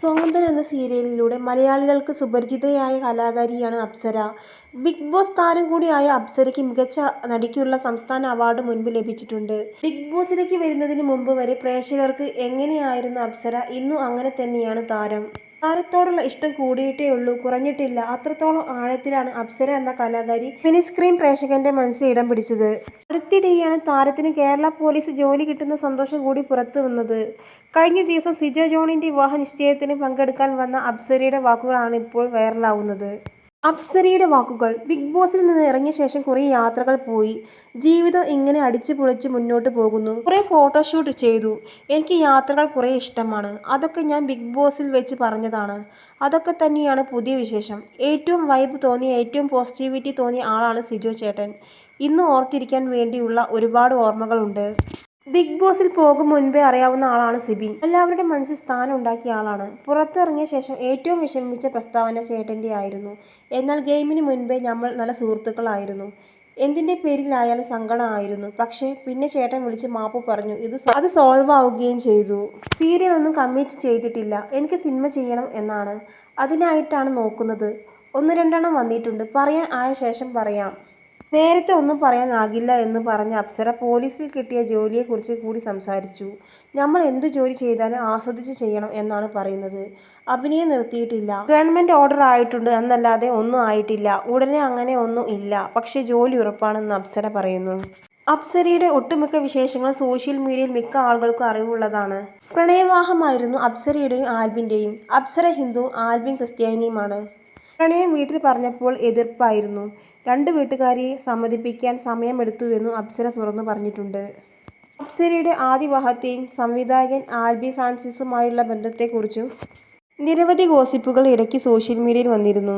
സ്വതന്ത്രൻ എന്ന സീരിയലിലൂടെ മലയാളികൾക്ക് സുപരിചിതയായ കലാകാരിയാണ് Apsara. Big boss താരം കൂടിയായ അപ്സരയ്ക്ക് മികച്ച നടിക്കുള്ള സംസ്ഥാന അവാർഡ് മുൻപ് ലഭിച്ചിട്ടുണ്ട്. ബിഗ് ബോസിലേക്ക് വരുന്നതിന് മുമ്പ് വരെ പ്രേക്ഷകർക്ക് എങ്ങനെയായിരുന്നു അപ്സര, ഇന്നും അങ്ങനെ തന്നെയാണ് താരം. താരത്തോടുള്ള ഇഷ്ടം കൂടിയിട്ടേ ഉള്ളൂ, കുറഞ്ഞിട്ടില്ല. അത്രത്തോളം ആഴത്തിലാണ് അപ്സര എന്ന കലാകാരി മിനിസ്ക്രീൻ പ്രേക്ഷകന്റെ മനസ്സിൽ ഇടം പിടിച്ചത്. അടുത്തിടെയാണ് താരത്തിന് കേരള പോലീസ് ജോലി കിട്ടുന്ന സന്തോഷം കൂടി പുറത്തു വന്നത്. കഴിഞ്ഞ ദിവസം സിജോ ജോണിന്റെ വിവാഹ നിശ്ചയത്തിന് പങ്കെടുക്കാൻ വന്ന അപ്സരയുടെ വാക്കുകളാണ് ഇപ്പോൾ വൈറലാവുന്നത്. അപ്സരയുടെ വാക്കുകൾ: ബിഗ് ബോസിൽ നിന്ന് ഇറങ്ങിയ ശേഷം കുറേ യാത്രകൾ പോയി. ജീവിതം ഇങ്ങനെ അടിച്ചു പൊളിച്ച് മുന്നോട്ട് പോകുന്നു. കുറേ ഫോട്ടോഷൂട്ട് ചെയ്തു. എനിക്ക് യാത്രകൾ കുറേ ഇഷ്ടമാണ്. അതൊക്കെ ഞാൻ ബിഗ് ബോസിൽ വെച്ച് പറഞ്ഞതാണ്. അതൊക്കെ തന്നെയാണ് പുതിയ വിശേഷം. ഏറ്റവും വൈബ് തോന്നിയ, ഏറ്റവും പോസിറ്റിവിറ്റി തോന്നിയ ആളാണ് സിജോ ചേട്ടൻ. ഇന്ന് ഓർത്തിരിക്കാൻ വേണ്ടിയുള്ള ഒരുപാട് ഓർമ്മകളുണ്ട്. ബിഗ് ബോസിൽ പോകും മുൻപേ അറിയാവുന്ന ആളാണ് സിബിൻ. എല്ലാവരുടെ മനസ്സിൽ സ്ഥാനം ഉണ്ടാക്കിയ ആളാണ്. പുറത്തിറങ്ങിയ ശേഷം ഏറ്റവും വിഷമിച്ച പ്രസ്താവന ചേട്ടൻ്റെ ആയിരുന്നു. എന്നാൽ ഗെയിമിന് മുൻപേ നമ്മൾ നല്ല സുഹൃത്തുക്കളായിരുന്നു. എന്തിൻ്റെ പേരിലായാലും സങ്കടം ആയിരുന്നു. പക്ഷേ പിന്നെ ചേട്ടൻ വിളിച്ച് മാപ്പ് പറഞ്ഞു. അത് സോൾവ് ആവുകയും ചെയ്തു. സീരിയൽ ഒന്നും കമ്മിറ്റ് ചെയ്തിട്ടില്ല. എനിക്ക് സിനിമ ചെയ്യണം എന്നാണ്. അതിനായിട്ടാണ് നോക്കുന്നത്. 1-2 വന്നിട്ടുണ്ട്. പറയാൻ ആയ ശേഷം പറയാം. നേരത്തെ ഒന്നും പറയാനാകില്ല എന്ന് പറഞ്ഞ അപ്സര പോലീസിൽ കിട്ടിയ ജോലിയെക്കുറിച്ച് കൂടി സംസാരിച്ചു. നമ്മൾ എന്ത് ജോലി ചെയ്താലും ആസ്വദിച്ച് ചെയ്യണം എന്നാണ് പറയുന്നത്. അഭിനയം നിർത്തിയിട്ടില്ല. ഗവൺമെന്റ് ഓർഡർ ആയിട്ടുണ്ട് എന്നല്ലാതെ ഒന്നും ആയിട്ടില്ല. ഉടനെ അങ്ങനെ ഒന്നും ഇല്ല. പക്ഷേ ജോലി ഉറപ്പാണെന്ന് അപ്സര പറയുന്നു. അപ്സരയുടെ ഒട്ടുമിക്ക വിശേഷങ്ങളും സോഷ്യൽ മീഡിയയിൽ മിക്ക ആളുകൾക്കും അറിവുള്ളതാണ്. പ്രണയവിവാഹമായിരുന്നു അപ്സരയുടെയും ആൽബിൻ്റെയും. അപ്സര ഹിന്ദു, ആൽബിൻ ക്രിസ്ത്യാനിയുമാണ്. പ്രണയം വീട്ടിൽ പറഞ്ഞപ്പോൾ എതിർപ്പായിരുന്നു. 2 വീട്ടുകാരെയും സമ്മതിപ്പിക്കാൻ സമയമെടുത്തുവെന്നും അപ്സര തുറന്നു പറഞ്ഞിട്ടുണ്ട്. അപ്സരയുടെ ആദ്യ വിവാഹത്തെയും സംവിധായകൻ ആൽബി ഫ്രാൻസിസുമായുള്ള ബന്ധത്തെക്കുറിച്ചും നിരവധി ഗോസിപ്പുകൾ ഇടയ്ക്ക് സോഷ്യൽ മീഡിയയിൽ വന്നിരുന്നു.